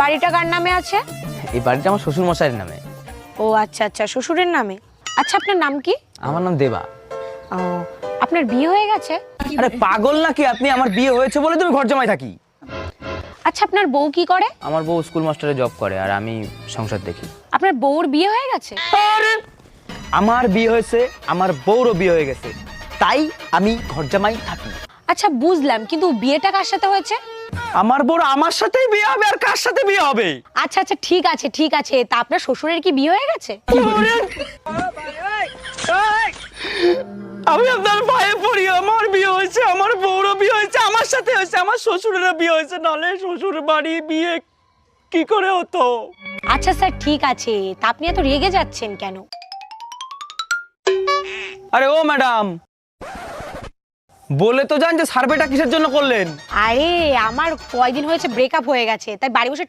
বাড়িটা কার নামে আছে? এই বাড়িটা আমার শ্বশুর মশাইয়ের নামে। ও আচ্ছা আচ্ছা, শ্বশুরের নামে। আচ্ছা, আপনার নাম কি? আমার নাম দেবা। ও, আপনার বিয়ে হয়ে গেছে? আরে পাগল নাকি আপনি? আমার বিয়ে হয়েছে বলে তুমি ঘর জামাই থাকি। আচ্ছা, আপনার বউ কি করে? আমার বউ স্কুল মাস্টারে জব করে আর আমি সংসার দেখি। আপনার বউর বিয়ে হয়ে গেছে? আরে আমার বিয়ে হয়েছে, আমার বউরও বিয়ে হয়ে গেছে, তাই আমি ঘর জামাই থাকি। আচ্ছা বুঝলাম, কিন্তু বিয়েটা কার সাথে হয়েছে? আমার বউর আমার সাথেই বিয়ে হবে, আর কার সাথে বিয়ে হবে? আচ্ছা আচ্ছা, ঠিক আছে ঠিক আছে। তা আপনার শ্বশুরের কি বিয়ে হয়ে গেছে? আমি আপনার পায়ে পড়ি, আমার বিয়ে হয়েছে, আমার বউরও বিয়ে হয়েছে, আমার সাথে হয়েছে, আমার শ্বশুরেরও বিয়ে হয়েছে, নালে শ্বশুর বাড়ি বিয়ে কি করে হতো? আচ্ছা স্যার, ঠিক আছে। তা আপনি এত রেগে যাচ্ছেন কেন? আরে ও ম্যাডাম, বলে তো যান যে সার্ভেটা কিসের জন্য করলেন? আরে আমার কয়দিন হয়েছে ব্রেকআপ হয়ে গেছে, তাই বাড়ি বসে